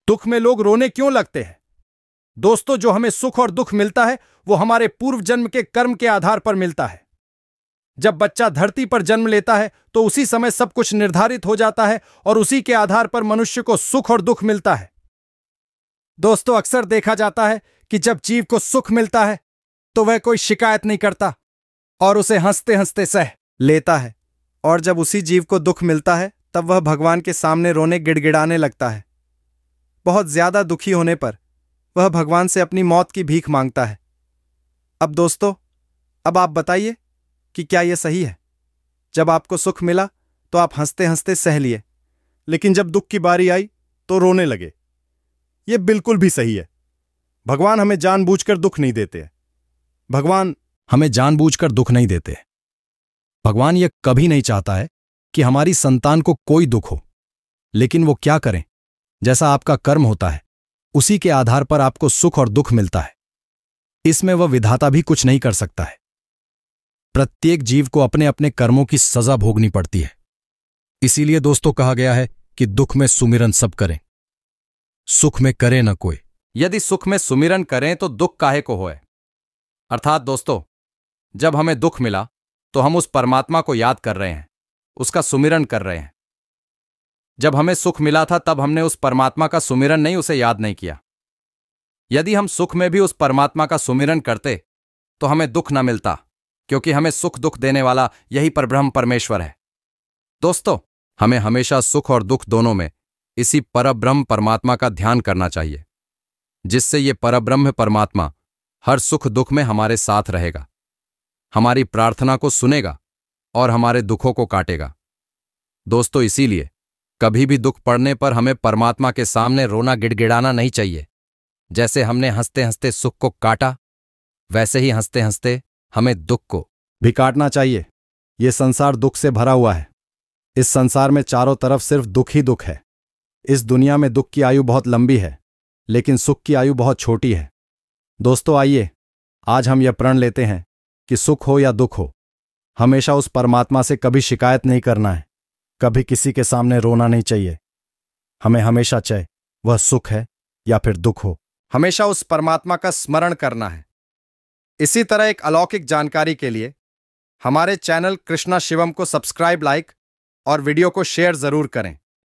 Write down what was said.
दुख में लोग रोने क्यों लगते हैं? दोस्तों, जो हमें सुख और दुख मिलता है वो हमारे पूर्व जन्म के कर्म के आधार पर मिलता है। जब बच्चा धरती पर जन्म लेता है तो उसी समय सब कुछ निर्धारित हो जाता है और उसी के आधार पर मनुष्य को सुख और दुख मिलता है। दोस्तों, अक्सर देखा जाता है कि जब जीव को सुख मिलता है तो वह कोई शिकायत नहीं करता और उसे हंसते हंसते सह लेता है, और जब उसी जीव को दुख मिलता है तब वह भगवान के सामने रोने गिड़गिड़ाने लगता है। बहुत ज्यादा दुखी होने पर वह भगवान से अपनी मौत की भीख मांगता है। अब दोस्तों, अब आप बताइए कि क्या यह सही है? जब आपको सुख मिला तो आप हंसते हंसते सह लिए, लेकिन जब दुख की बारी आई तो रोने लगे। यह बिल्कुल भी सही है। भगवान हमें जानबूझकर दुख नहीं देते। भगवान हमें जानबूझकर दुख नहीं देते। भगवान यह कभी नहीं चाहता है कि हमारी संतान को कोई दुख हो, लेकिन वो क्या करें, जैसा आपका कर्म होता है उसी के आधार पर आपको सुख और दुख मिलता है। इसमें वह विधाता भी कुछ नहीं कर सकता है। प्रत्येक जीव को अपने अपने कर्मों की सजा भोगनी पड़ती है। इसीलिए दोस्तों कहा गया है कि दुख में सुमिरन सब करें, सुख में करे न कोई। यदि सुख में सुमिरन करें तो दुख काहे को होए। अर्थात दोस्तों, जब हमें दुख मिला तो हम उस परमात्मा को याद कर रहे हैं, उसका सुमिरन कर रहे हैं। जब हमें सुख मिला था तब हमने उस परमात्मा का सुमिरन नहीं, उसे याद नहीं किया। यदि हम सुख में भी उस परमात्मा का सुमिरन करते तो हमें दुख न मिलता, क्योंकि हमें सुख दुख देने वाला यही परब्रह्म परमेश्वर है। दोस्तों, हमें हमेशा सुख और दुख दोनों में इसी परब्रह्म परमात्मा का ध्यान करना चाहिए, जिससे ये परब्रह्म परमात्मा हर सुख दुख में हमारे साथ रहेगा, हमारी प्रार्थना को सुनेगा और हमारे दुखों को काटेगा। दोस्तों, इसीलिए कभी भी दुख पड़ने पर हमें परमात्मा के सामने रोना गिड़गिड़ाना नहीं चाहिए। जैसे हमने हंसते हंसते सुख को काटा, वैसे ही हंसते हंसते हमें दुख को भी काटना चाहिए। यह संसार दुख से भरा हुआ है। इस संसार में चारों तरफ सिर्फ दुख ही दुख है। इस दुनिया में दुख की आयु बहुत लंबी है, लेकिन सुख की आयु बहुत छोटी है। दोस्तों, आइए आज हम यह प्रण लेते हैं कि सुख हो या दुख हो, हमेशा उस परमात्मा से कभी शिकायत नहीं करना है, कभी किसी के सामने रोना नहीं चाहिए। हमें हमेशा चाहे वह सुख है या फिर दुख हो, हमेशा उस परमात्मा का स्मरण करना है। इसी तरह एक अलौकिक जानकारी के लिए हमारे चैनल कृष्णा शिवम को सब्सक्राइब, लाइक और वीडियो को शेयर जरूर करें।